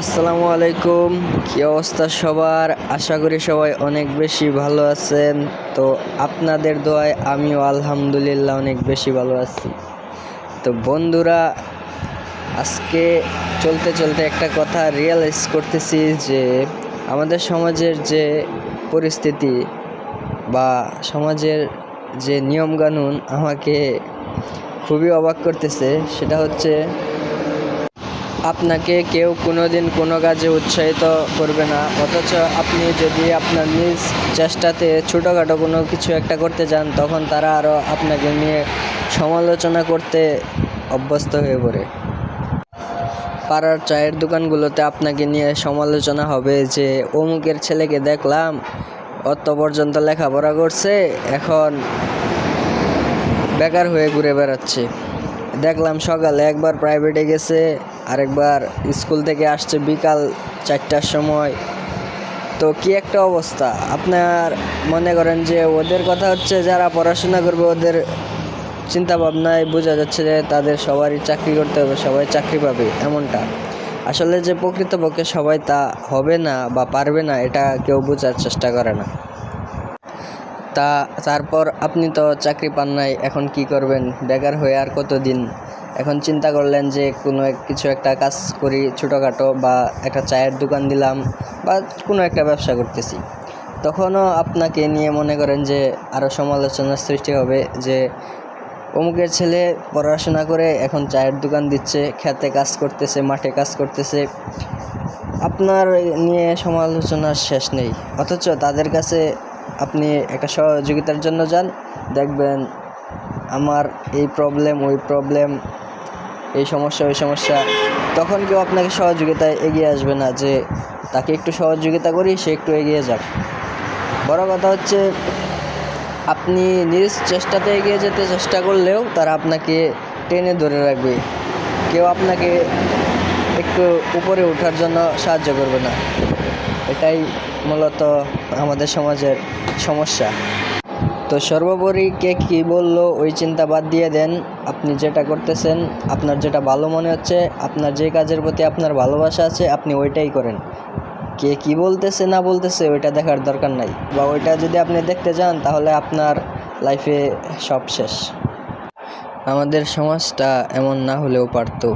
আসসালামু আলাইকুম। কী অবস্থা সবার? আশা করি সবাই অনেক বেশি ভালো আছেন। তো আপনাদের দোয়ায় আমিও আলহামদুলিল্লাহ অনেক বেশি ভালো আছি। তো বন্ধুরা, আজকে চলতে চলতে একটা কথা রিয়েলাইজ করতেছি যে আমাদের সমাজের যে পরিস্থিতি বা সমাজের যে নিয়মকানুন আমাকে খুবই অবাক করতেছে। সেটা হচ্ছে, আপনাকে কেউ কোনোদিন কোনো কাজে উৎসাহিত করবে না, অথচ আপনি যদি আপনার নিজ চেষ্টাতে ছোটোখাটো কোনো কিছু একটা করতে যান, তখন তারা আরও আপনাকে নিয়ে সমালোচনা করতে অভ্যস্ত হয়ে পড়ে। পাড়ার চায়ের দোকানগুলোতে আপনাকে নিয়ে সমালোচনা হবে যে অমুকের ছেলেকে দেখলাম অত পর্যন্ত লেখাপড়া করছে, এখন বেকার হয়ে ঘুরে বেড়াচ্ছে। দেখলাম সকালে একবার প্রাইভেটে গেছে, আরেকবার স্কুল থেকে আসছে বিকাল 4টার সময়। তো কি একটা অবস্থা! আপনার মনে করেন যে ওদের কথা হচ্ছে, যারা পড়াশোনা করবে ওদের চিন্তা ভাবনায় বোঝা যাচ্ছে যে তাদের সবারই চাকরি করতে হবে, সবাই চাকরি পাবে এমনটা। আসলে যে প্রকৃতপক্ষে সবাই তা হবে না বা পারবে না, এটা কেউ বোঝার চেষ্টা করে না। তারপর আপনি তো চাকরি পান নাই, এখন কি করবেন? বেকার হয়ে আর কতদিন? এখন চিন্তা করলেন যে কোনো কিছু একটা কাজ করি ছোটোখাটো, বা একটা চায়ের দোকান দিলাম বা কোনো একটা ব্যবসা করতেছি। তখনও আপনাকে নিয়ে মনে করেন যে আরও সমালোচনার সৃষ্টি হবে যে অমুকের ছেলে পড়াশোনা করে এখন চায়ের দোকান দিচ্ছে, খেতে কাজ করতেছে, মাঠে কাজ করতেছে। আপনার নিয়ে সমালোচনার শেষ নেই, অথচ তাদের কাছে আপনি একটা সহযোগিতার জন্য যান, দেখবেন আমার এই প্রবলেম, ওই প্রবলেম, এই সমস্যা, ওই সমস্যা, তখন কেউ আপনাকে সহযোগিতায় এগিয়ে আসবে না যে তাকে একটু সহযোগিতা করি, সে একটু এগিয়ে যাক। বড় কথা হচ্ছে, আপনি নিজ চেষ্টাতে এগিয়ে যেতে চেষ্টা করলেও তারা আপনাকে টেনে ধরে রাখবে। কেউ আপনাকে একটু উপরে ওঠার জন্য সাহায্য করবে না। এটাই মূলত আমাদের সমাজের সমস্যা। তো সর্বোপরি কে কী বললো ওই চিন্তা বাদ দিয়ে দেন। আপনি যেটা করতেছেন, আপনার যেটা ভালো মনে হচ্ছে, আপনার যে কাজের প্রতি আপনার ভালোবাসা আছে, আপনি ওইটাই করেন। কে কী বলতেছে না বলতেছে ওইটা দেখার দরকার নাই, বা ওইটা যদি আপনি দেখতে যান তাহলে আপনার লাইফে সব শেষ। আমাদের সমাজটা এমন না হলেও পারতো।